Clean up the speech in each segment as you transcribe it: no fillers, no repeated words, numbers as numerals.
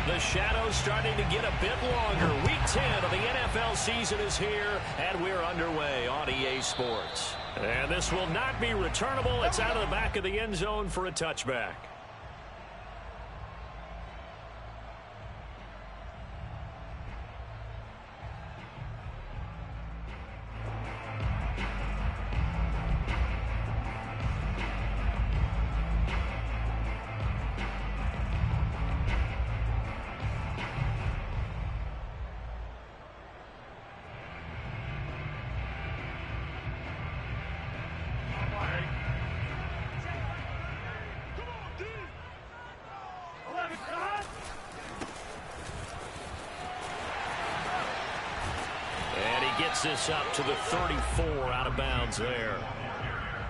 The shadow's starting to get a bit longer. Week 10 of the NFL season is here, and we're underway on EA Sports. And this will not be returnable. It's out of the back of the end zone for a touchback. Gets this up to the 34, out of bounds there.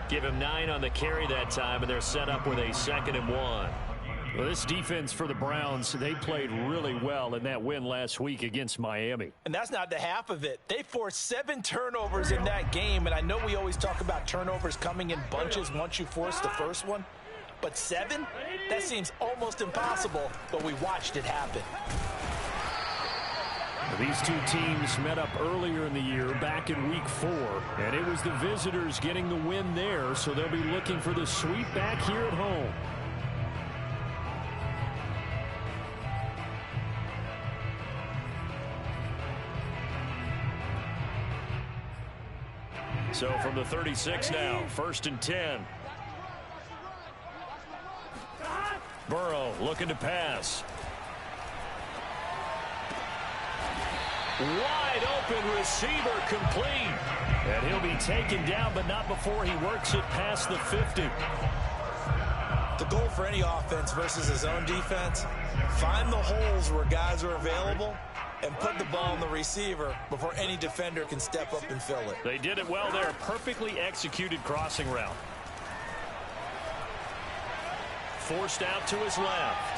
Give him 9 on the carry that time, and they're set up with a 2nd and 1. Well, this defense for the Browns, they played really well in that win last week against Miami. And that's not the half of it. They forced 7 turnovers in that game, and I know we always talk about turnovers coming in bunches once you force the first one, but 7? That seems almost impossible, but we watched it happen. These two teams met up earlier in the year, back in week 4, and it was the visitors getting the win there, so they'll be looking for the sweep back here at home. So from the 36 now, 1st and 10. Burrow looking to pass. Wide open receiver, complete. And he'll be taken down, but not before he works it past the 50. The goal for any offense versus his own defense, find the holes where guys are available and put the ball in the receiver before any defender can step up and fill it. They did it well there. Perfectly executed crossing route. Forced out to his left.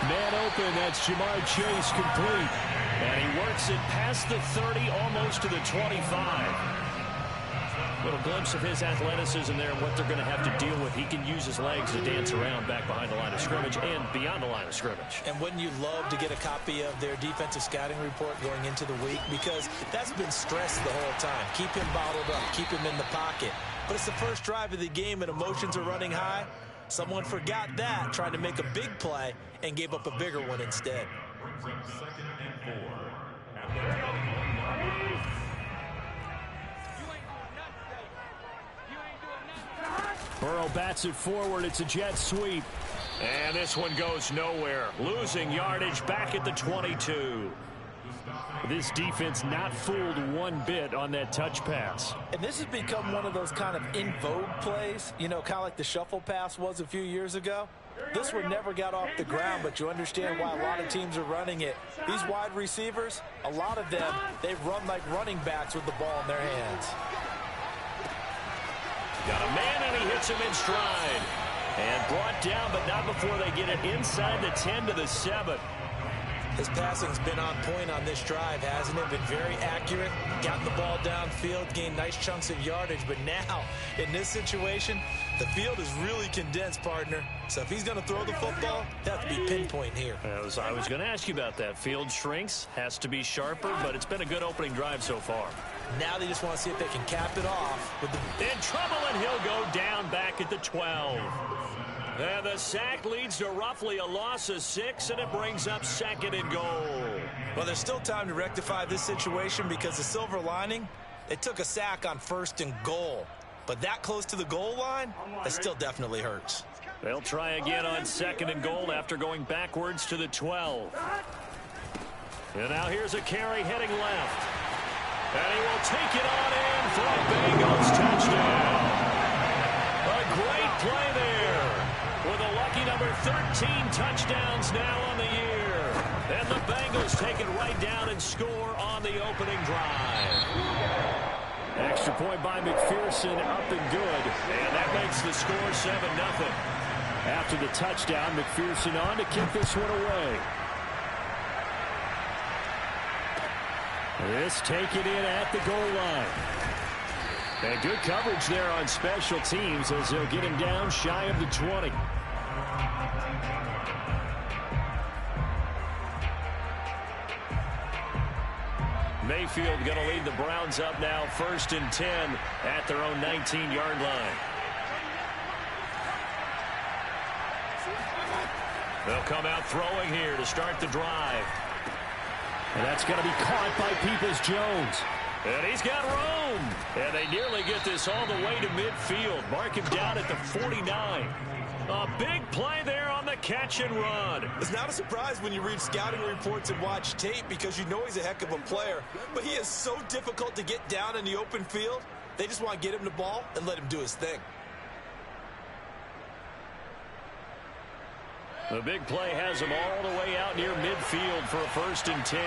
Man open, that's Jamar Chase, complete. And he works it past the 30, almost to the 25. Little glimpse of his athleticism there and what they're going to have to deal with. He can use his legs to dance around back behind the line of scrimmage and beyond the line of scrimmage. And wouldn't you love to get a copy of their defensive scouting report going into the week? Because that's been stressed the whole time. Keep him bottled up, keep him in the pocket. But it's the first drive of the game and emotions are running high. Someone forgot that, trying to make a big play, and gave up a bigger one instead. Burrow bats it forward. It's a jet sweep. And this one goes nowhere. Losing yardage back at the 22. This defense not fooled one bit on that touch pass. And this has become one of those kind of in vogue plays, you know, kind of like the shuffle pass was a few years ago. This one never got off the ground, but you understand why a lot of teams are running it. These wide receivers, a lot of them, they run like running backs with the ball in their hands. Got a man, and he hits him in stride. And brought down, but not before they get it inside the 10 to the 7. His passing's been on point on this drive, hasn't it? Been very accurate, gotten the ball downfield, gained nice chunks of yardage. But now, in this situation, the field is really condensed, partner. So if he's going to throw the football, that has to be pinpoint here. I was going to ask you about that. Field shrinks, has to be sharper, but it's been a good opening drive so far. Now they just want to see if they can cap it off. With in trouble, and he'll go down back at the 12. And the sack leads to roughly a loss of 6, and it brings up 2nd and goal. Well, there's still time to rectify this situation because the silver lining, they took a sack on 1st and goal. But that close to the goal line, that still definitely hurts. They'll try again on 2nd and goal after going backwards to the 12. And now here's a carry heading left. And he will take it on in for a Bengals touchdown. A great play there. With a lucky number 13 touchdowns now on the year. And the Bengals take it right down and score on the opening drive. Extra point by McPherson, up and good. And that makes the score 7-0. After the touchdown, McPherson on to kick this one away. This taken in at the goal line. And good coverage there on special teams as they'll get him down shy of the 20. Mayfield going to lead the Browns up now 1st and 10 at their own 19-yard line. They'll come out throwing here to start the drive. And that's going to be caught by Peoples-Jones. And he's got room. And they nearly get this all the way to midfield. Mark him down at the 49. A big play there on the catch and run. It's not a surprise when you read scouting reports and watch tape because you know he's a heck of a player. But he is so difficult to get down in the open field. They just want to get him the ball and let him do his thing. The big play has him all the way out near midfield for a 1st and 10.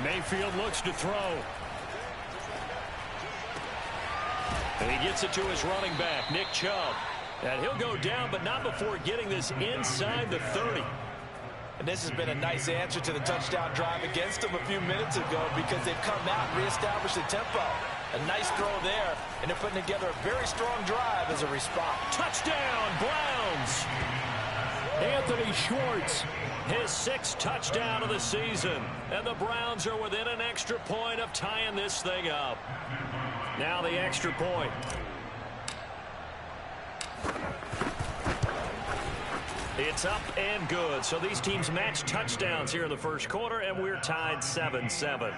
Mayfield looks to throw. And he gets it to his running back, Nick Chubb. And he'll go down, but not before getting this inside the 30. And this has been a nice answer to the touchdown drive against them a few minutes ago because they've come out and reestablished the tempo. A nice throw there, and they're putting together a very strong drive as a response. Touchdown, Browns! Anthony Schwartz. His 6th touchdown of the season. And the Browns are within an extra point of tying this thing up. Now the extra point. It's up and good. So these teams match touchdowns here in the first quarter, and we're tied 7-7.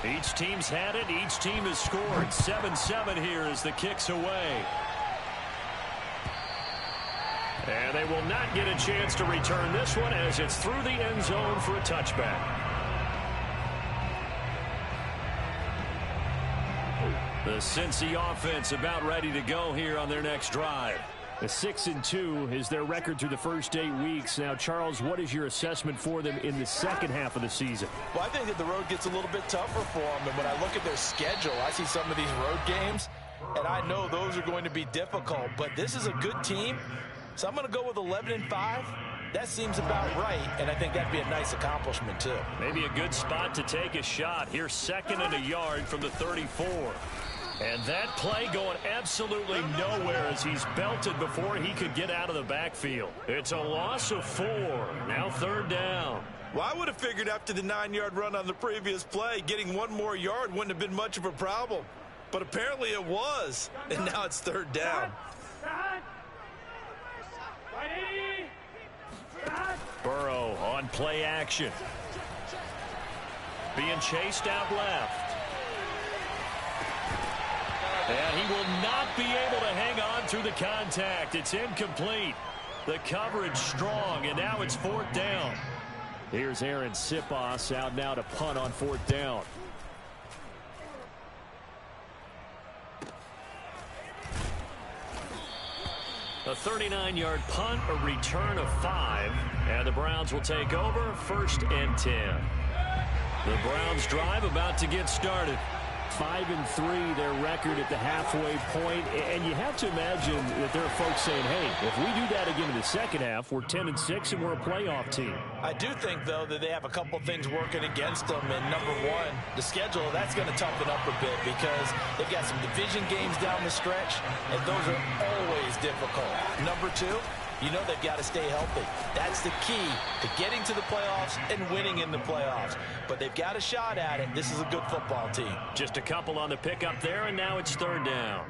Each team's had it. Each team has scored. 7-7 here as the kick's away. And they will not get a chance to return this one as it's through the end zone for a touchback. The Cincy offense about ready to go here on their next drive. A 6-2 is their record through the first 8 weeks. Now, Charles, what is your assessment for them in the second half of the season? Well, I think that the road gets a little bit tougher for them. And when I look at their schedule, I see some of these road games, and I know those are going to be difficult. But this is a good team, so I'm going to go with 11-5. That seems about right, and I think that'd be a nice accomplishment, too. Maybe a good spot to take a shot. Here's 2nd and a yard from the 34. And that play going absolutely nowhere as he's belted before he could get out of the backfield. It's a loss of 4. Now 3rd down. Well, I would have figured after the 9-yard run on the previous play, getting 1 more yard wouldn't have been much of a problem. But apparently it was. And now it's 3rd down. Burrow on play action. Being chased out left. And he will not be able to hang on through the contact. It's incomplete. The coverage strong, and now it's 4th down. Here's Aaron Sipos out now to punt on 4th down. A 39-yard punt, a return of 5, and the Browns will take over 1st and 10. The Browns drive about to get started. 5-3 their record at the halfway point, and you have to imagine that there are folks saying, hey, if we do that again in the second half, we're 10-6 and we're a playoff team. I do think, though, that they have a couple things working against them, and number one, the schedule, that's going to toughen up a bit because they've got some division games down the stretch, and those are always difficult. Number two, you know they've got to stay healthy. That's the key to getting to the playoffs and winning in the playoffs. But they've got a shot at it. This is a good football team. Just a couple on the pickup there, and now it's 3rd down.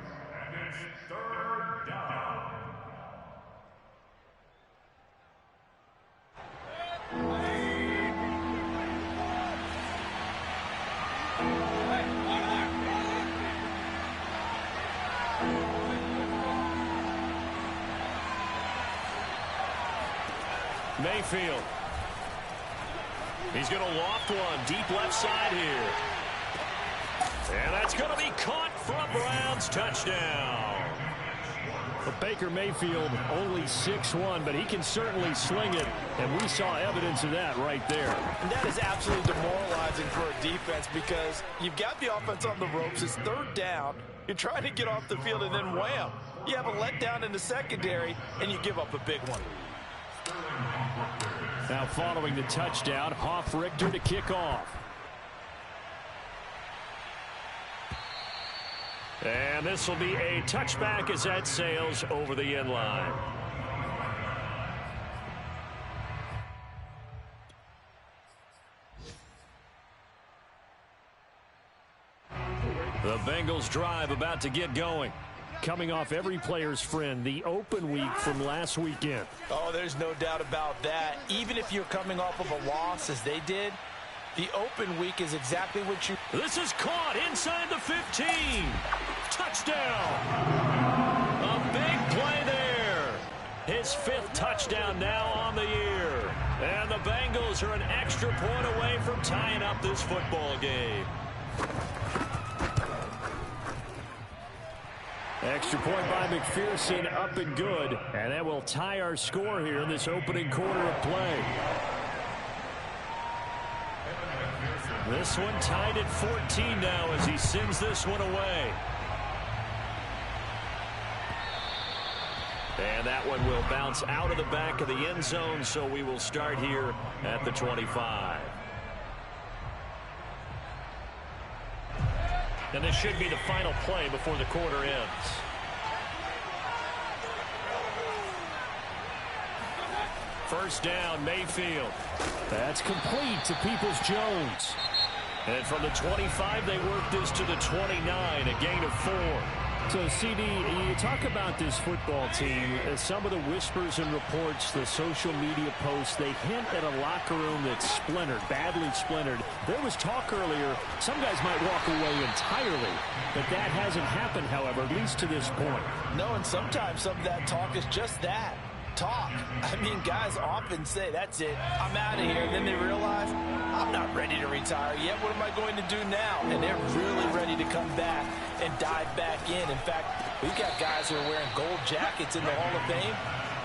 Mayfield. He's going to loft one deep left side here. And that's going to be caught for a Browns touchdown. But Baker Mayfield only 6'1", but he can certainly sling it, and we saw evidence of that right there. And that is absolutely demoralizing for a defense because you've got the offense on the ropes. It's 3rd down. You're trying to get off the field, and then wham. You have a letdown in the secondary, and you give up a big one. Now following the touchdown, Richter to kick off. And this will be a touchback as that sails over the end line. The Bengals drive about to get going. Coming off every player's friend, the open week from last weekend. Oh, there's no doubt about that. Even if you're coming off of a loss as they did, the open week is exactly what you... This is caught inside the 15. Touchdown. A big play there. His 5th touchdown now on the year. And the Bengals are an extra point away from tying up this football game. Extra point by McPherson, up and good. And that will tie our score here in this opening quarter of play. This one tied at 14 now as he sends this one away. And that one will bounce out of the back of the end zone, so we will start here at the 25. And this should be the final play before the quarter ends. First down, Mayfield. That's complete to Peoples-Jones. And from the 25, they work this to the 29, a gain of 4. So, CD, you talk about this football team, some of the whispers and reports, the social media posts, they hint at a locker room that's splintered, badly splintered. There was talk earlier, some guys might walk away entirely, but that hasn't happened, however, at least to this point. No, and sometimes some of that talk is just that. Talk. I mean, guys often say, that's it, I'm out of here. And then they realize, I'm not ready to retire yet. What am I going to do now? And they're really ready to come back and dive back in. In fact, we've got guys who are wearing gold jackets in the Hall of Fame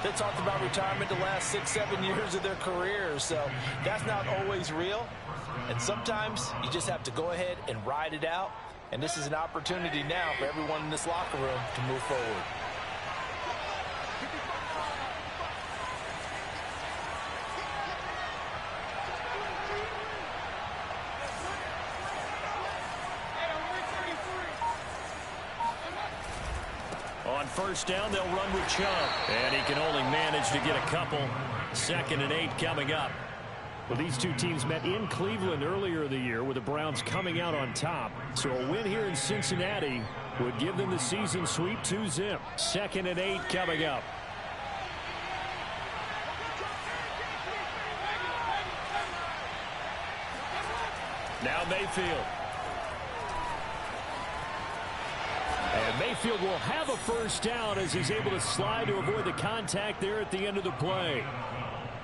that talked about retirement the last 6-7 years of their careers. So that's not always real. And sometimes you just have to go ahead and ride it out. And this is an opportunity now for everyone in this locker room to move forward. On first down, they'll run with Chubb. And he can only manage to get a couple. 2nd and 8 coming up. Well, these two teams met in Cleveland earlier in the year with the Browns coming out on top. So a win here in Cincinnati would give them the season sweep 2-zip. 2nd and 8 coming up. Now Mayfield. And Mayfield will have a first down as he's able to slide to avoid the contact there at the end of the play.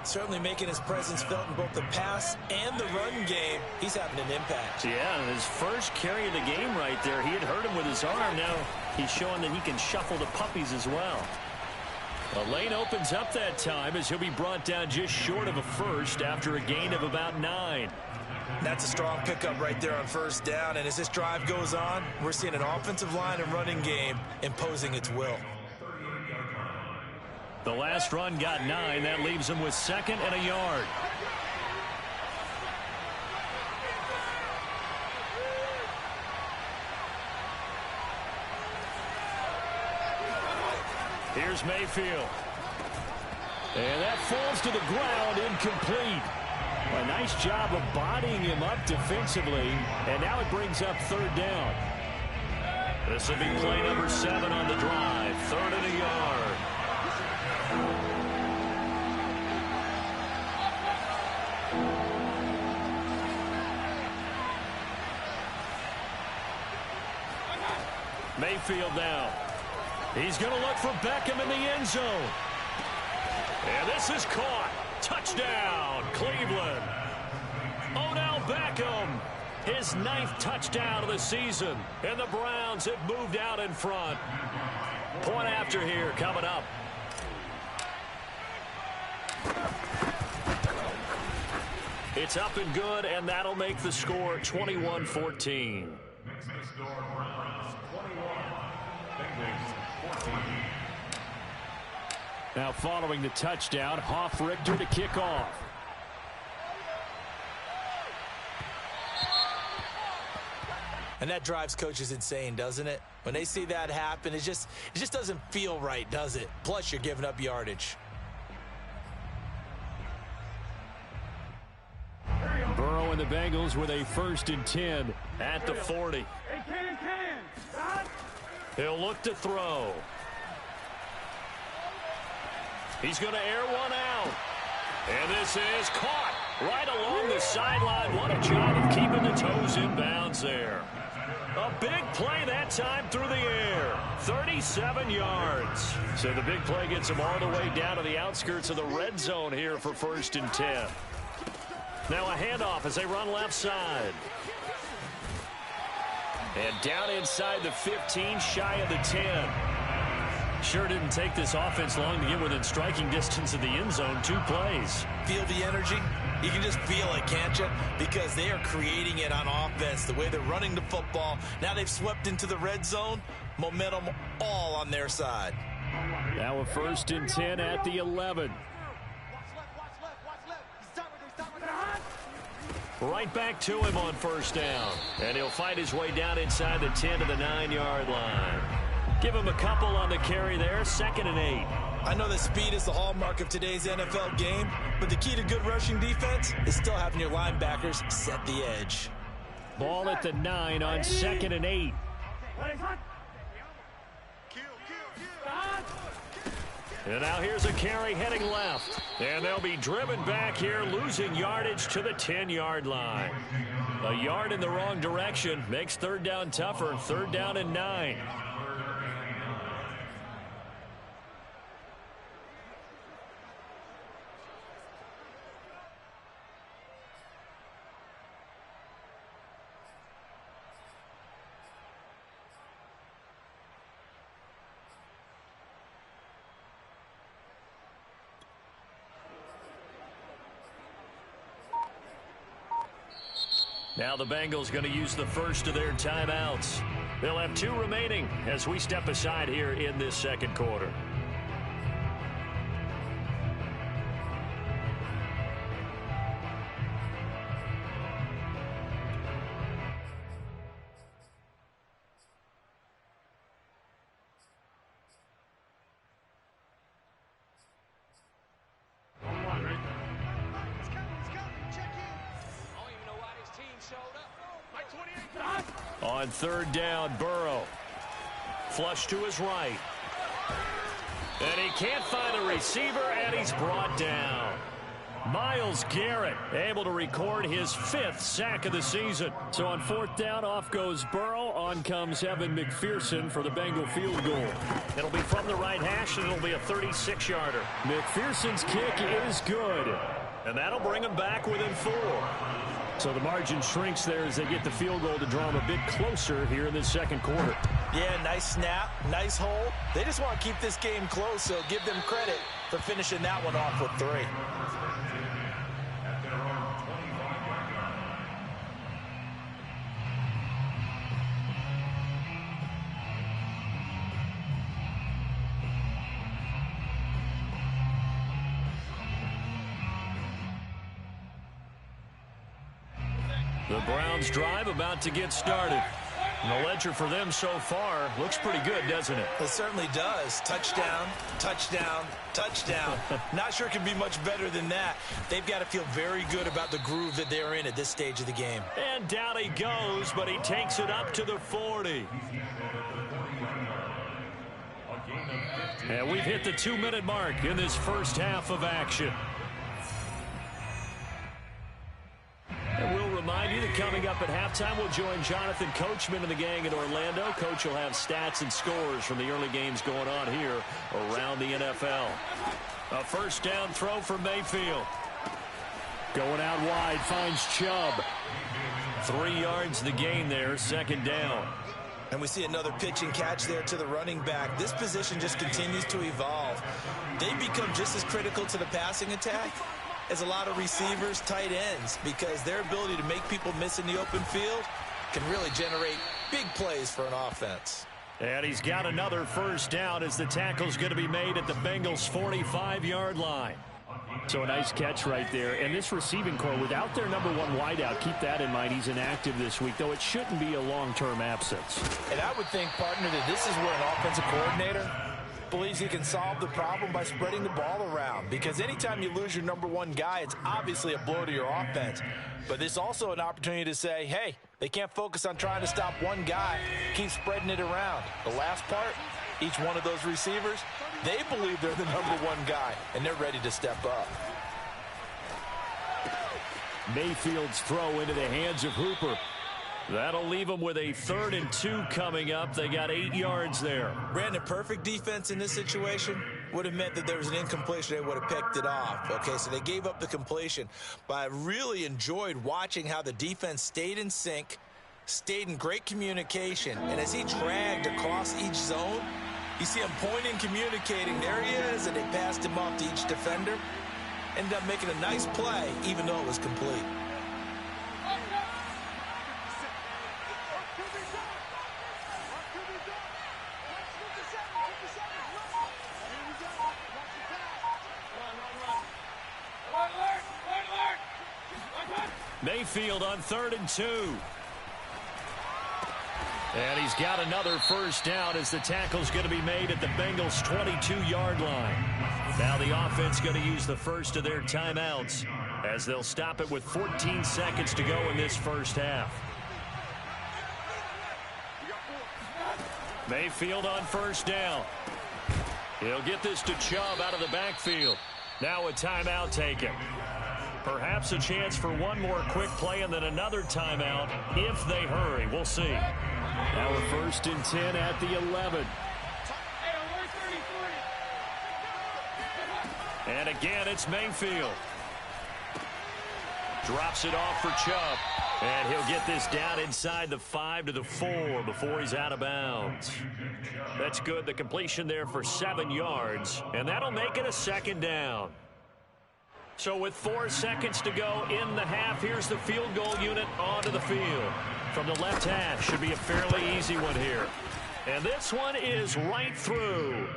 Certainly making his presence felt in both the pass and the run game. He's having an impact. Yeah, his first carry of the game right there. He had hurt him with his arm. Now he's showing that he can shuffle the puppies as well. The lane opens up that time as he'll be brought down just short of a first after a gain of about 9. That's a strong pickup right there on first down. And as this drive goes on, we're seeing an offensive line and running game imposing its will. The last run got 9. That leaves him with 2nd and a yard. Here's Mayfield. And that falls to the ground, incomplete. A nice job of bodying him up defensively, and now it brings up 3rd down. This will be play number 7 on the drive. 3rd and a yard. Mayfield now. He's going to look for Beckham in the end zone. And this is caught. Touchdown, Cleveland. Odell Beckham, his 9th touchdown of the season. And the Browns have moved out in front. Point after here coming up. It's up and good, and that'll make the score 21-14. Now following the touchdown, Richter to kick off. And that drives coaches insane, doesn't it? When they see that happen, it just doesn't feel right, does it? Plus, you're giving up yardage. Burrow and the Bengals with a 1st and 10 at the 40. He'll look to throw. He's going to air one out. And this is caught right along the sideline. What a job of keeping the toes in bounds there. A big play that time through the air. 37 yards. So the big play gets him all the way down to the outskirts of the red zone here for 1st and 10. Now a handoff as they run left side. And down inside the 15, shy of the 10. Sure didn't take this offense long to get within striking distance of the end zone. 2 plays. Feel the energy? You can just feel it, can't you? Because they are creating it on offense. The way they're running the football. Now they've swept into the red zone. Momentum all on their side. Now a 1st and 10 at the 11. Right back to him on 1st down. And he'll fight his way down inside the 10 to the 9-yard line. Give him a couple on the carry there. 2nd and 8. I know that speed is the hallmark of today's NFL game, but the key to good rushing defense is still having your linebackers set the edge. Ball at the 9 on 2nd and 8. And now here's a carry heading left. And they'll be driven back here, losing yardage to the 10-yard line. A yard in the wrong direction makes 3rd down tougher. 3rd down and 9. Now the Bengals going to use the first of their timeouts. They'll have 2 remaining as we step aside here in this 2nd quarter. On 3rd down, Burrow. Flush to his right. And he can't find a receiver, and he's brought down. Myles Garrett able to record his 5th sack of the season. So on 4th down, off goes Burrow. On comes Evan McPherson for the Bengal field goal. It'll be from the right hash, and it'll be a 36-yarder. McPherson's kick is good. And that'll bring him back within 4. So the margin shrinks there as they get the field goal to draw them a bit closer here in this 2nd quarter. Yeah, nice snap, nice hold. They just want to keep this game close, so give them credit for finishing that one off with 3. The Browns drive about to get started. And the ledger for them so far looks pretty good, doesn't it? It certainly does. Touchdown, touchdown, touchdown. Not sure it can be much better than that. They've got to feel very good about the groove that they're in at this stage of the game. And down he goes, but he takes it up to the 40. And we've hit the 2-minute mark in this first half of action. And we'll remind you that coming up at halftime, we'll join Jonathan Coachman and the gang in Orlando. Coach will have stats and scores from the early games going on here around the NFL. A 1st down throw for Mayfield. Going out wide, finds Chubb. 3 yards the gain there, 2nd down. And we see another pitch and catch there to the running back. This position just continues to evolve. They become just as critical to the passing attack as a lot of receivers, tight ends, because their ability to make people miss in the open field can really generate big plays for an offense. And he's got another 1st down as the tackle's going to be made at the Bengals' 45-yard line. So a nice catch right there. And this receiving core, without their number one wideout, keep that in mind. He's inactive this week, though it shouldn't be a long-term absence. And I would think, partner, that this is where an offensive coordinator believes he can solve the problem by spreading the ball around. Because anytime you lose your number one guy, it's obviously a blow to your offense. But there's also an opportunity to say, hey, they can't focus on trying to stop one guy. Keep spreading it around. The last part, each one of those receivers, they believe they're the number one guy, and they're ready to step up. Mayfield's throw into the hands of Hooper. That'll leave them with a 3rd and 2 coming up. They got 8 yards there. Brandon, perfect defense in this situation would have meant that there was an incompletion. They would have picked it off. Okay, so they gave up the completion. But I really enjoyed watching how the defense stayed in sync, stayed in great communication. And as he dragged across each zone, you see him pointing, communicating. There he is, and they passed him off to each defender. Ended up making a nice play, even though it was complete. Mayfield on 3rd and 2. And he's got another first down as the tackle's going to be made at the Bengals' 22-yard line. Now the offense going to use the first of their timeouts as they'll stop it with 14 seconds to go in this first half. Mayfield on first down. He'll get this to Chubb out of the backfield. Now a timeout taken. Perhaps a chance for one more quick play and then another timeout if they hurry. We'll see. Now we're 1st and 10 at the 11. And again, it's Mayfield. Drops it off for Chubb. And he'll get this down inside the 5 to the 4 before he's out of bounds. That's good. The completion there for 7 yards. And that'll make it a 2nd down. So with 4 seconds to go in the half, here's the field goal unit onto the field. From the left half, should be a fairly easy one here. And this one is right through.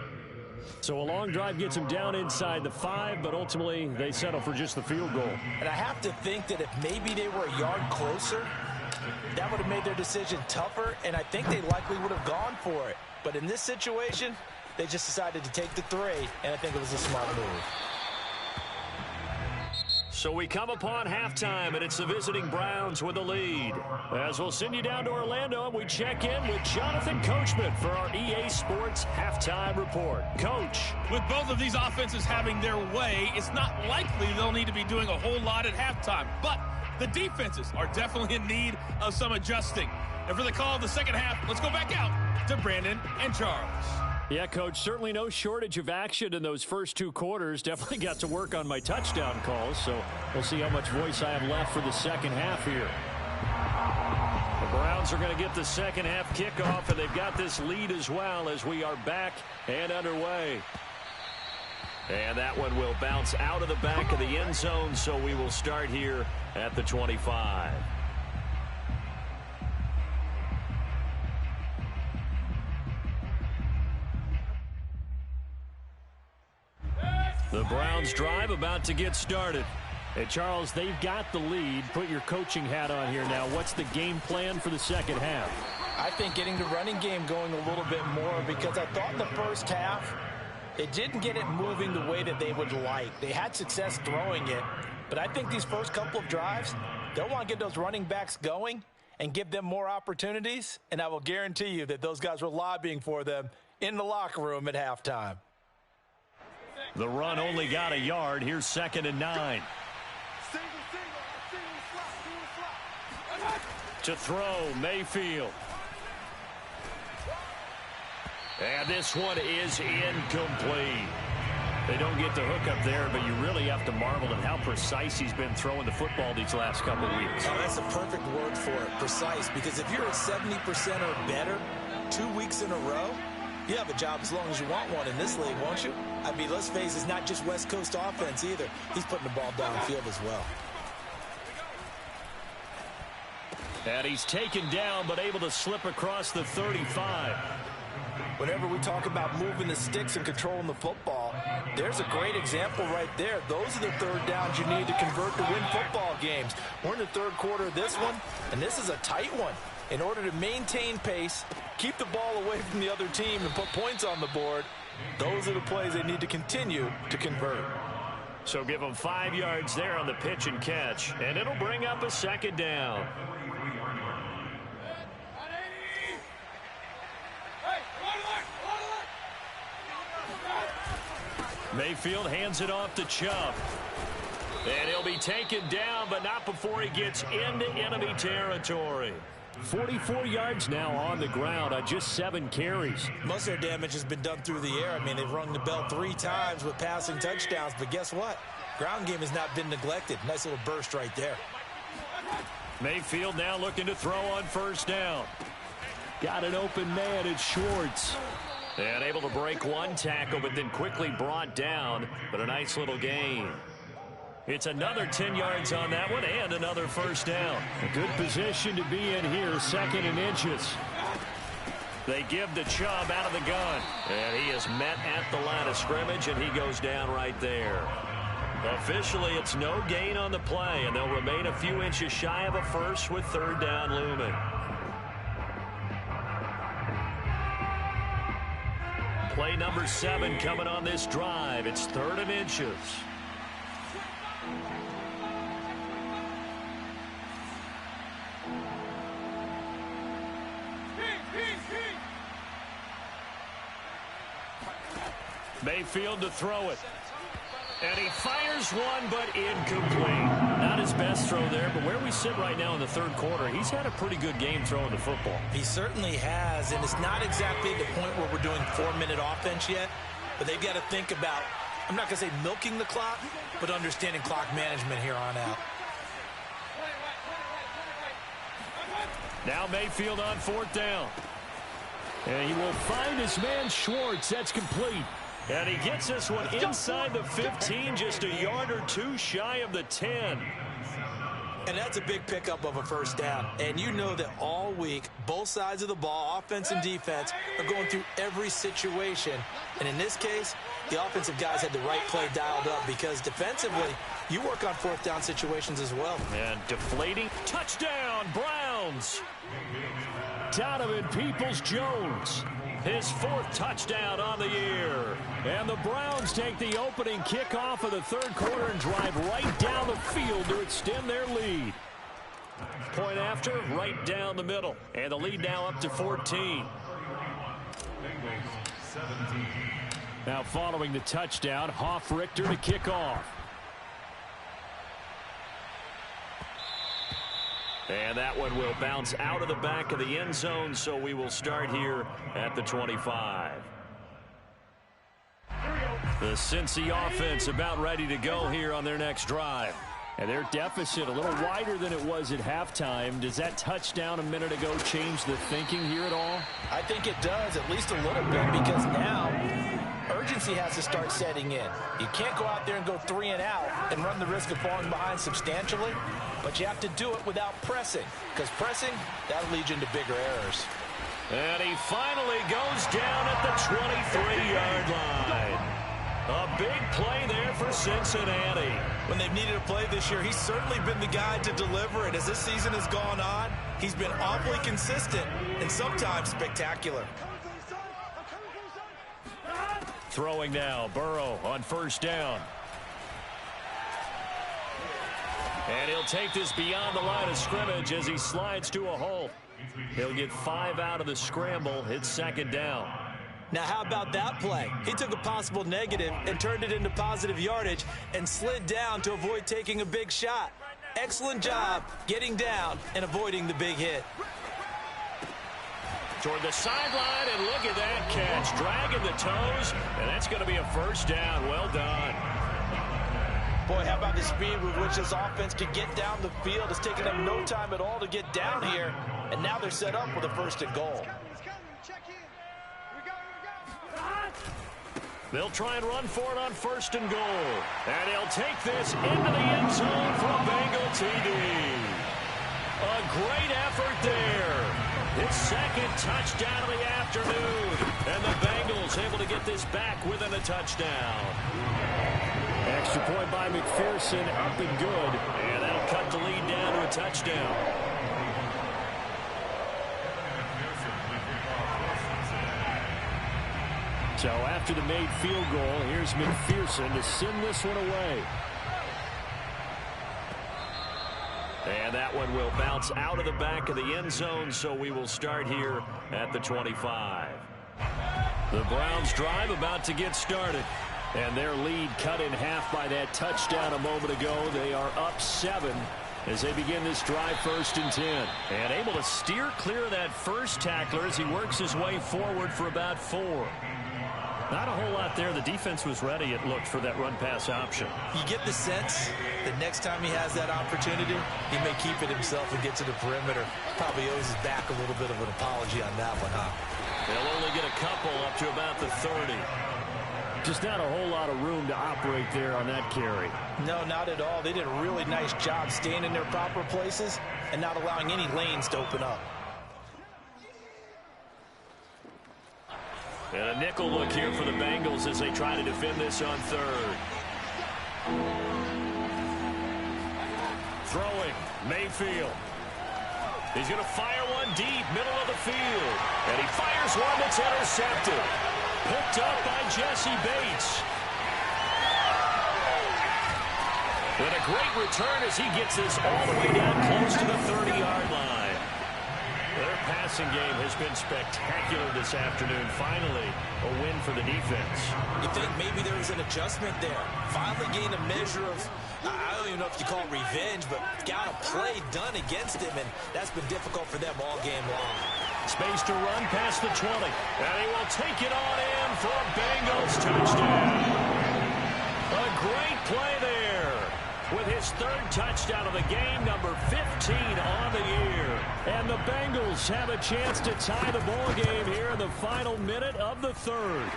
So a long drive gets him down inside the 5, but ultimately they settle for just the field goal. And I have to think that if maybe they were a yard closer, that would have made their decision tougher, and I think they likely would have gone for it. But in this situation, they just decided to take the 3, and I think it was a smart move. So we come upon halftime, and it's the visiting Browns with the lead. As we'll send you down to Orlando, and we check in with Jonathan Coachman for our EA Sports Halftime Report. Coach. With both of these offenses having their way, it's not likely they'll need to be doing a whole lot at halftime. But the defenses are definitely in need of some adjusting. And for the call of the second half, let's go back out to Brandon and Charles. Yeah, Coach, certainly no shortage of action in those first 2 quarters. Definitely got to work on my touchdown calls, so we'll see how much voice I have left for the second half here. The Browns are going to get the second half kickoff, and they've got this lead as well as we are back and underway. And that one will bounce out of the back of the end zone, so we will start here at the 25. The Browns drive about to get started. Hey, Charles, they've got the lead. Put your coaching hat on here now. What's the game plan for the second half? I think getting the running game going a little bit more, because I thought in the first half they didn't get it moving the way that they would like. They had success throwing it, but I think these first couple of drives, they'll want to get those running backs going and give them more opportunities, and I will guarantee you that those guys were lobbying for them in the locker room at halftime. The run only got a yard. Here's 2nd and 9. To throw, Mayfield. And this one is incomplete. They don't get the hook up there, but you really have to marvel at how precise he's been throwing the football these last couple of weeks. Oh, that's a perfect word for it, precise, because if you're at 70% or better 2 weeks in a row, you have a job as long as you want one in this league, won't you? I mean, let's face it, it's not just West Coast offense either. He's putting the ball downfield as well. And he's taken down, but able to slip across the 35. whenever we talk about moving the sticks and controlling the football, there's a great example right there. Those are the third downs you need to convert to win football games. We're in the third quarter of this one, and this is a tight one. In order to maintain pace, keep the ball away from the other team, and put points on the board, those are the plays they need to continue to convert. So give them 5 yards there on the pitch and catch, and it'll bring up a second down. Mayfield hands it off to Chubb. And he'll be taken down, but not before he gets into enemy territory. 44 yards now on the ground on just 7 carries. Most of their damage has been done through the air. I mean, they've rung the bell 3 times with passing touchdowns, but guess what? Ground game has not been neglected. Nice little burst right there. Mayfield now looking to throw on first down. Got an open man, it's Schwartz. And able to break one tackle, but then quickly brought down, but a nice little gain. It's another 10 yards on that one and another first down. A good position to be in here, 2nd and inches. They give to Chubb out of the gun. And he is met at the line of scrimmage, and he goes down right there. Officially, it's no gain on the play, and they'll remain a few inches shy of a first with third down looming. Play number 7 coming on this drive. It's 3rd and inches. Mayfield to throw it. And he fires one, but incomplete. Not his best throw there, but where we sit right now in the third quarter, he's had a pretty good game throwing the football. He certainly has, and it's not exactly the point where we're doing 4-minute offense yet, but they've got to think about, I'm not going to say milking the clock, but understanding clock management here on out. Now Mayfield on 4th down. And he will find his man Schwartz. That's complete. And he gets this one inside the 15, just a yard or 2 shy of the 10. And that's a big pickup of a first down. And you know that all week, both sides of the ball, offense and defense, are going through every situation. And in this case, the offensive guys had the right play dialed up because defensively, you work on 4th down situations as well. And deflating. Touchdown, Browns. Donovan Peoples-Jones. His 4th touchdown on the year. And the Browns take the opening kickoff of the third quarter and drive right down the field to extend their lead. Point after, right down the middle. And the lead now up to 14. Now following the touchdown, Hoff-Richter to kick off. And that one will bounce out of the back of the end zone, so we will start here at the 25. The Cincy offense about ready to go here on their next drive. And their deficit a little wider than it was at halftime. Does that touchdown a minute ago change the thinking here at all? I think it does, at least a little bit, because now urgency has to start setting in. You can't go out there and go 3 and out and run the risk of falling behind substantially, but you have to do it without pressing, because pressing, that'll lead you into bigger errors. And he finally goes down at the 23-yard line. A big play there for Cincinnati. When they've needed a play this year, he's certainly been the guy to deliver it. As this season has gone on, he's been awfully consistent and sometimes spectacular. Throwing now, Burrow on first down. And he'll take this beyond the line of scrimmage as he slides to a hole. He'll get 5 out of the scramble. It's 2nd down. Now, how about that play? He took a possible negative and turned it into positive yardage and slid down to avoid taking a big shot. Excellent job getting down and avoiding the big hit. Toward the sideline, and look at that catch. Dragging the toes, and that's going to be a first down. Well done. Boy, how about the speed with which this offense could get down the field? It's taken them no time at all to get down here, and now they're set up with a 1st and goal. They'll try and run for it on 1st and goal. And he'll take this into the end zone for a Bengal TD. A great effort there. His 2nd touchdown of the afternoon. And the is able to get this back within a touchdown. Extra point by McPherson, up and good. And that'll cut the lead down to a touchdown. So after the made field goal, here's McPherson to send this one away. And that one will bounce out of the back of the end zone, so we will start here at the 25. The Browns drive about to get started. And their lead cut in half by that touchdown a moment ago. They are up 7 as they begin this drive, 1st and 10. And able to steer clear of that first tackler as he works his way forward for about 4. Not a whole lot there. The defense was ready, it looked, for that run-pass option. You get the sense that next time he has that opportunity, he may keep it himself and get to the perimeter. Probably owes his back a little bit of an apology on that one, huh? They'll only get a couple up to about the 30. Just not a whole lot of room to operate there on that carry. No, not at all. They did a really nice job staying in their proper places and not allowing any lanes to open up. And a nickel look here for the Bengals as they try to defend this on 3rd. Throwing, Mayfield. He's going to fire one deep, middle of the field. And he fires one that's intercepted. Picked up by Jesse Bates. And a great return as he gets this all the way down close to the 30-yard line. Their passing game has been spectacular this afternoon. Finally, a win for the defense. You think maybe there was an adjustment there. Finally gained a measure of, I don't even know if you call it revenge, but got a play done against him, and that's been difficult for them all game long. Space to run past the 20. And he will take it on in for a Bengals touchdown. A great play there with his 3rd touchdown of the game, number 15 on the year. And the Bengals have a chance to tie the ball game here in the final minute of the 3rd.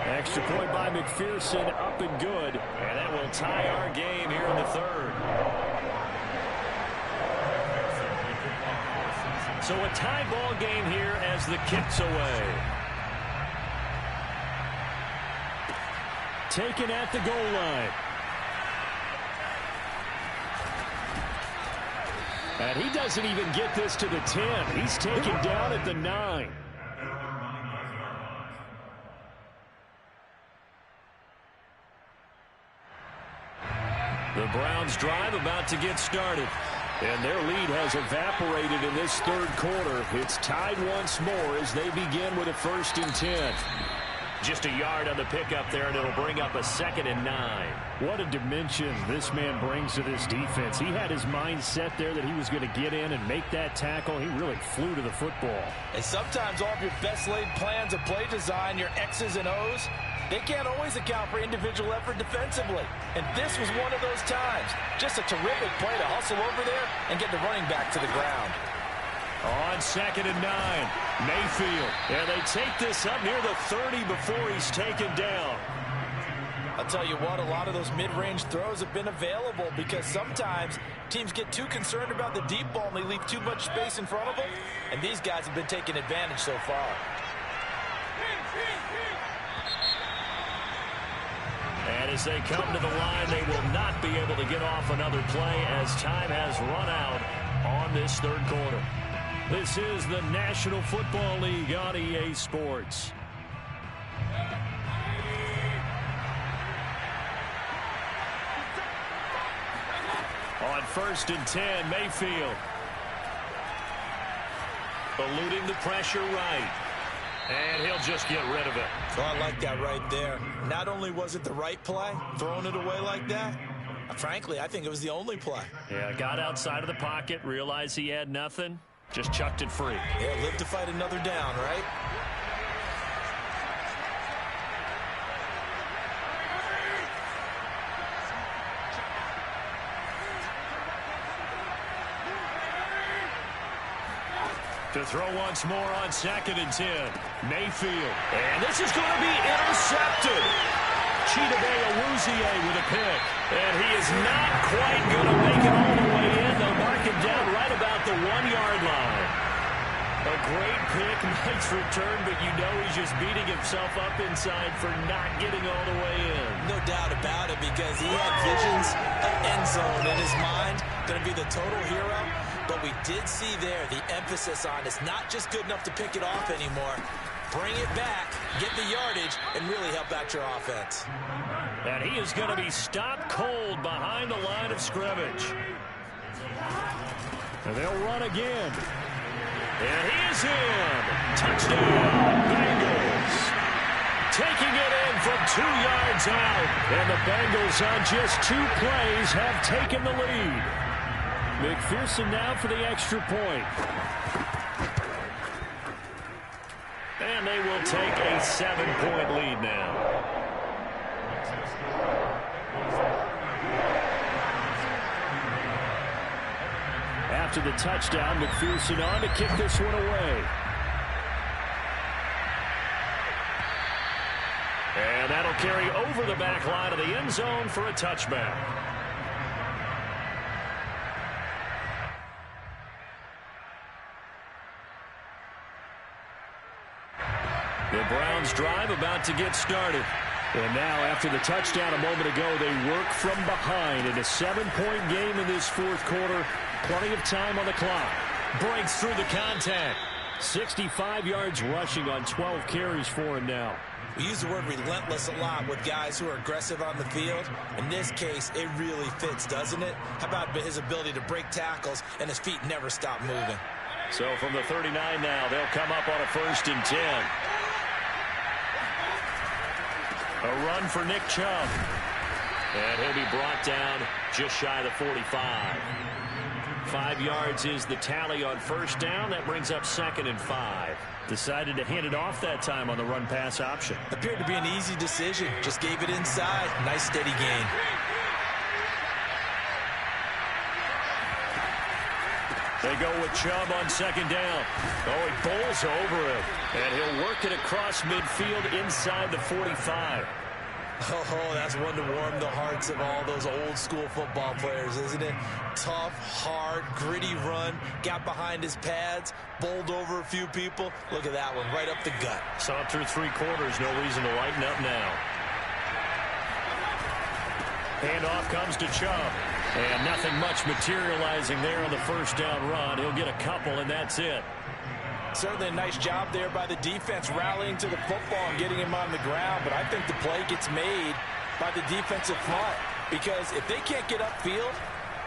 Extra point by McPherson, up and good. And that will tie our game here in the 3rd. So a tie ball game here as the kick's away. Taken at the goal line. And he doesn't even get this to the 10. He's taken down at the 9. The Browns drive about to get started. And their lead has evaporated in this 3rd quarter. It's tied once more as they begin with a 1st and 10. Just a yard on the pickup there, and it'll bring up a 2nd and 9. What a dimension this man brings to this defense. He had his mind set there that he was going to get in and make that tackle. He really flew to the football. And sometimes all of your best laid plans of play design, your X's and O's, they can't always account for individual effort defensively. And this was one of those times. Just a terrific play to hustle over there and get the running back to the ground. On 2nd and 9, Mayfield. And they take this up near the 30 before he's taken down. I'll tell you what, a lot of those mid-range throws have been available because sometimes teams get too concerned about the deep ball and they leave too much space in front of them. And these guys have been taking advantage so far. And as they come to the line, they will not be able to get off another play as time has run out on this 3rd quarter. This is the National Football League on EA Sports. On 1st and 10, Mayfield. Eluding the pressure right. And he'll just get rid of it. Oh, I like that right there. Not only was it the right play, throwing it away like that, frankly, I think it was the only play. Yeah, got outside of the pocket, realized he had nothing, just chucked it free. Yeah, live to fight another down, right? To throw once more on 2nd and 10. Mayfield. And this is going to be intercepted. Chidobe Awuzie with a pick. And he is not quite going to make it all the way in. They'll mark him down right about the 1-yard line. A great pick, nice return, but you know he's just beating himself up inside for not getting all the way in. No doubt about it, because he had visions of end zone in his mind, going to be the total hero. But we did see there the emphasis on it's not just good enough to pick it off anymore. Bring it back, get the yardage, and really help out your offense. And he is going to be stopped cold behind the line of scrimmage. And they'll run again. And he is in. Touchdown, Bengals. Taking it in from 2 yards out. And the Bengals on just 2 plays have taken the lead. McPherson now for the extra point. And they will take a 7-point lead now. After the touchdown, McPherson on to kick this one away. And that'll carry over the back line of the end zone for a touchback. The Browns drive about to get started. And now, after the touchdown a moment ago, they work from behind in a 7-point game in this fourth quarter. Plenty of time on the clock. Breaks through the contact. 65 yards rushing on 12 carries for him now. We use the word relentless a lot with guys who are aggressive on the field. In this case, it really fits, doesn't it? How about his ability to break tackles and his feet never stop moving? So from the 39 now, they'll come up on a 1st and 10. A run for Nick Chubb. And he'll be brought down just shy of the 45. 5 yards is the tally on 1st down. That brings up 2nd and 5. Decided to hand it off that time on the run-pass option. Appeared to be an easy decision. Just gave it inside. Nice steady gain. They go with Chubb on 2nd down. Oh, he bowls over it. And he'll work it across midfield inside the 45. Oh, that's one to warm the hearts of all those old-school football players, isn't it? Tough, hard, gritty run. Got behind his pads, bowled over a few people. Look at that one, right up the gut. Saw it through 3 quarters. No reason to lighten up now. Handoff comes to Chubb. And nothing much materializing there on the 1st down run. He'll get a couple, and that's it. Certainly a nice job there by the defense rallying to the football and getting him on the ground. But I think the play gets made by the defensive front. Because if they can't get upfield,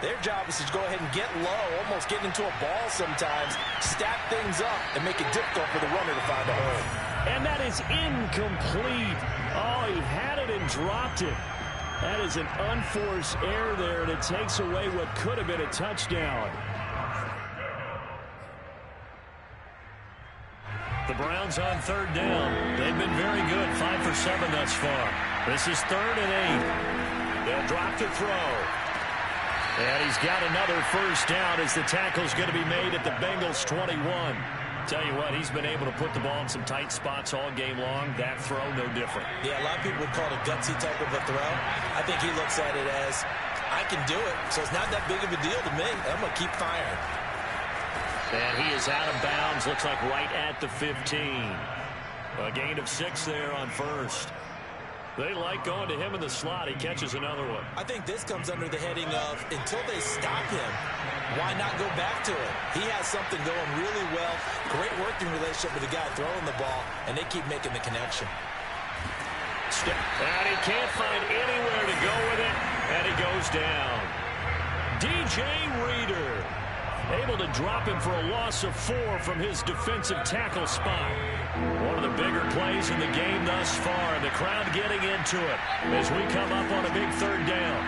their job is to go ahead and get low, almost get into a ball sometimes, stack things up, and make it difficult for the runner to find a hole. And that is incomplete. Oh, he had it and dropped it. That is an unforced error there, and it takes away what could have been a touchdown. The Browns on 3rd down. They've been very good, 5 for 7 thus far. This is 3rd and 8. They'll drop to throw. And he's got another 1st down as the tackle's going to be made at the Bengals 21. Tell you what, he's been able to put the ball in some tight spots all game long. That throw, no different. Yeah, a lot of people would call it a gutsy type of a throw. I think he looks at it as, I can do it, so it's not that big of a deal to me. I'm going to keep firing. And he is out of bounds, looks like right at the 15. A gain of 6 there on 1st. They like going to him in the slot. He catches another one. I think this comes under the heading of, until they stop him, why not go back to it? He has something going really well. Great working relationship with the guy throwing the ball, and they keep making the connection. And he can't find anywhere to go with it, and he goes down. DJ Reader able to drop him for a loss of 4 from his defensive tackle spot. One of the bigger plays in the game thus far, and the crowd getting into it as we come up on a big 3rd down.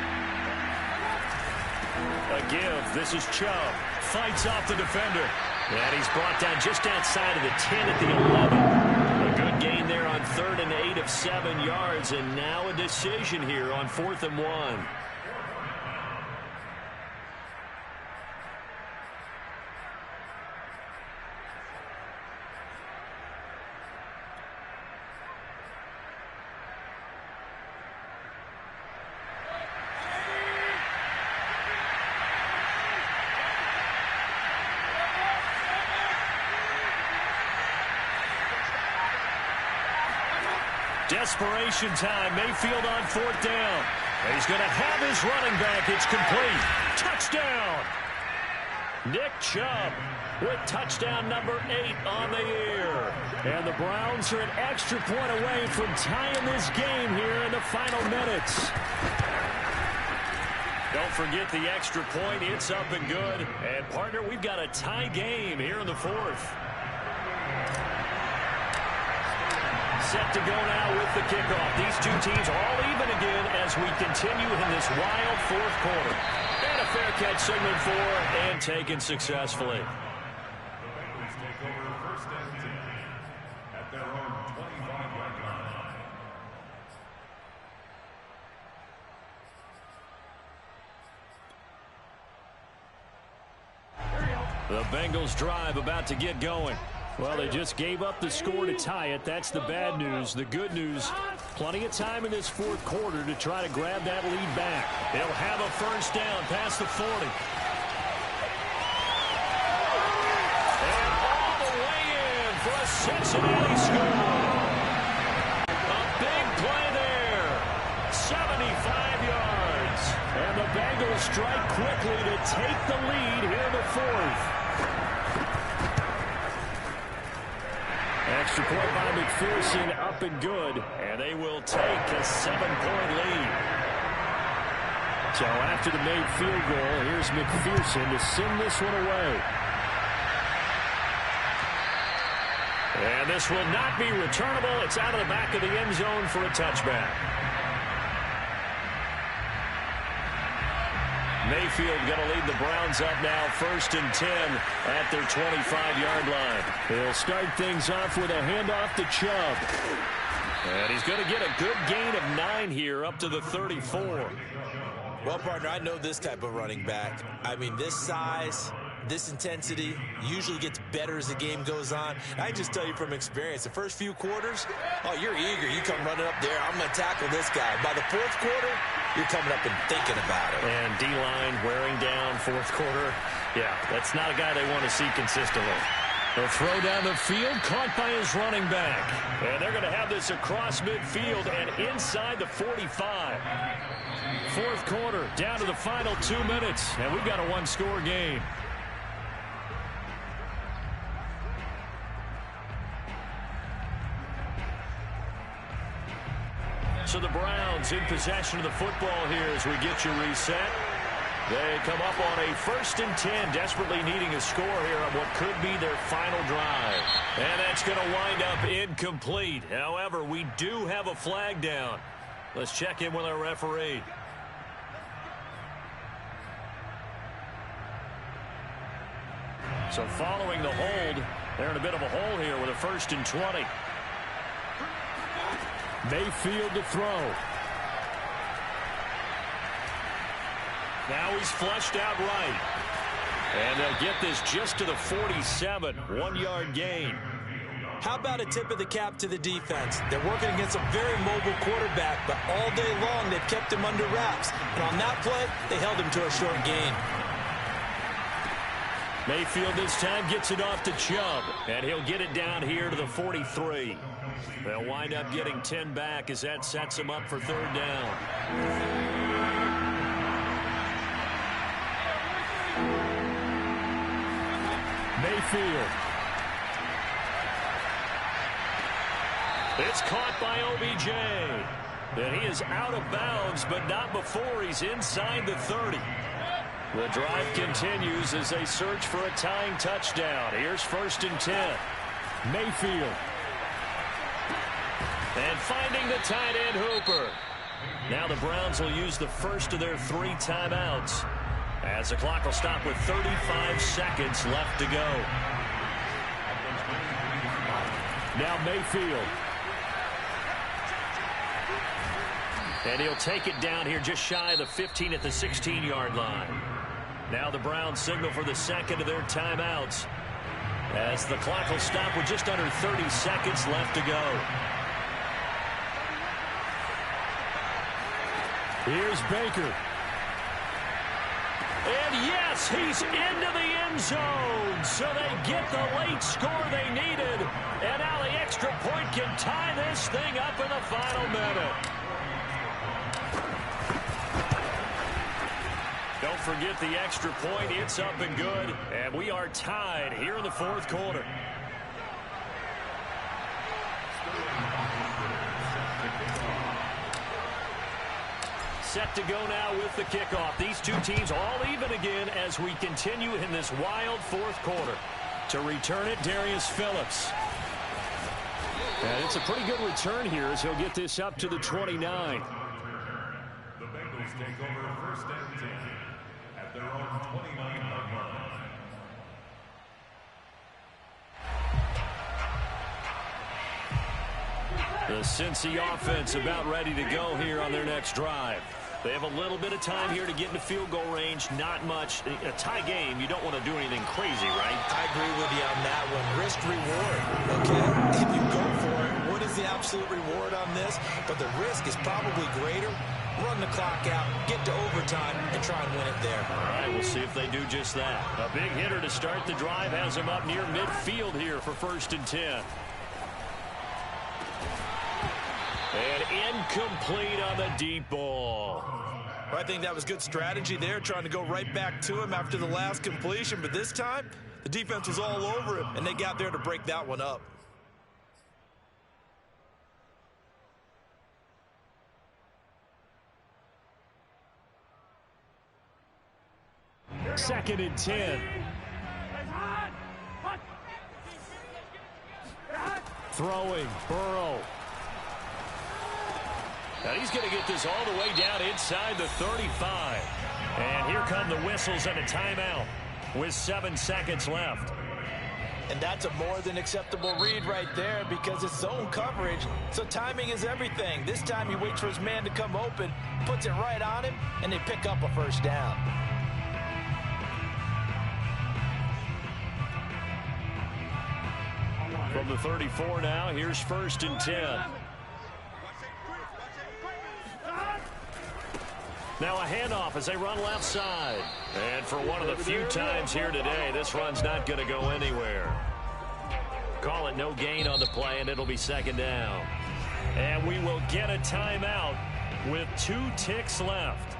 A give. This is Chubb. Fights off the defender. And he's brought down just outside of the 10 at the 11. A good gain there on 3rd and 8 of 7 yards, and now a decision here on 4th and 1. Desperation time. Mayfield on 4th down. He's going to have his running back. It's complete. Touchdown. Nick Chubb with touchdown number 8 on the year. And the Browns are an extra point away from tying this game here in the final minutes. Don't forget the extra point. It's up and good. And, partner, we've got a tie game here in the 4th. Set to go now with the kickoff. These two teams all even again as we continue in this wild 4th quarter. And a fair catch signaled for and taken successfully. Take over first and 10 at their own 25-yard line. The Bengals drive about to get going. Well, they just gave up the score to tie it. That's the bad news. The good news, plenty of time in this 4th quarter to try to grab that lead back. They'll have a first down past the 40. And all the way in for a Cincinnati score. A big play there. 75 yards. And the Bengals strike quickly to take the lead here in the 4th. Extra point by McPherson, up and good, and they will take a 7-point lead. So after the made field goal, here's McPherson to send this one away. And this will not be returnable. It's out of the back of the end zone for a touchback. Mayfield going to lead the Browns up now, 1st and 10 at their 25-yard line. He'll start things off with a handoff to Chubb. And he's going to get a good gain of 9 here up to the 34. Well, partner, I know this type of running back. I mean, this size, this intensity usually gets better as the game goes on. I just tell you from experience, the first few quarters, oh, you're eager. You come running up there, I'm going to tackle this guy. By the 4th quarter, you're coming up and thinking about it. And D-line wearing down 4th quarter. Yeah, that's not a guy they want to see consistently. The throw down the field, caught by his running back. And they're going to have this across midfield and inside the 45. 4th quarter, down to the final 2 minutes. And we've got a 1-score game. So the Browns in possession of the football here as we get you reset. They come up on a 1st and 10, desperately needing a score here on what could be their final drive. And that's going to wind up incomplete. However, we do have a flag down. Let's check in with our referee. So following the hold, they're in a bit of a hole here with a 1st and 20. Mayfield to throw. Now he's flushed out right. And they'll get this just to the 47, 1-yard gain. How about a tip of the cap to the defense? They're working against a very mobile quarterback, but all day long they've kept him under wraps. And on that play, they held him to a short gain. Mayfield this time gets it off to Chubb, and he'll get it down here to the 43. They'll wind up getting 10 back as that sets him up for 3rd down. Mayfield. It's caught by OBJ. And he is out of bounds, but not before he's inside the 30. The drive continues as they search for a tying touchdown. Here's 1st and 10. Mayfield. And finding the tight end Hooper. Now the Browns will use the first of their 3 timeouts as the clock will stop with 35 seconds left to go. Now Mayfield. And he'll take it down here just shy of the 15 at the 16-yard line. Now the Browns signal for the 2nd of their timeouts as the clock will stop with just under 30 seconds left to go. Here's Baker. And yes, he's into the end zone. So they get the late score they needed. And now the extra point can tie this thing up in the final minute. Don't forget the extra point. It's up and good. And we are tied here in the fourth quarter. Set to go now with the kickoff. These two teams all even again as we continue in this wild fourth quarter. To return it, Darius Phillips. And it's a pretty good return here as he'll get this up to the 29. The Bengals take over first and 10 at their own 29-yard line. The Cincy offense about ready to go here on their next drive. They have a little bit of time here to get into field goal range. Not much. A tie game, you don't want to do anything crazy, right? I agree with you on that one. Risk-reward, okay? If you go for it, what is the absolute reward on this? But the risk is probably greater. Run the clock out, get to overtime, and try and win it there. All right, we'll see if they do just that. A big hitter to start the drive has him up near midfield here for first and 10. And incomplete on the deep ball. Well, I think that was good strategy there, trying to go right back to him after the last completion. But this time, the defense was all over him, and they got there to break that one up. Second and 10. Throwing, Burrow. And he's going to get this all the way down inside the 35. And here come the whistles and a timeout with 7 seconds left. And that's a more than acceptable read right there because it's zone coverage, so timing is everything. This time he waits for his man to come open, puts it right on him, and they pick up a first down. From the 34 now, here's first and 10. Now a handoff as they run left side. And for one of the few times here today, this run's not going to go anywhere. Call it no gain on the play, and it'll be second down. And we will get a timeout with 2 ticks left.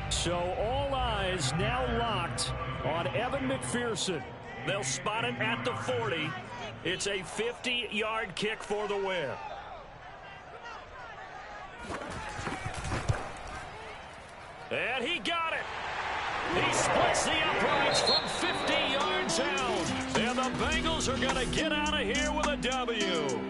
So all eyes now locked on Evan McPherson. They'll spot it at the 40. It's a 50-yard kick for the win. And he got it. He splits the uprights from 50 yards out. And the Bengals are going to get out of here with a W.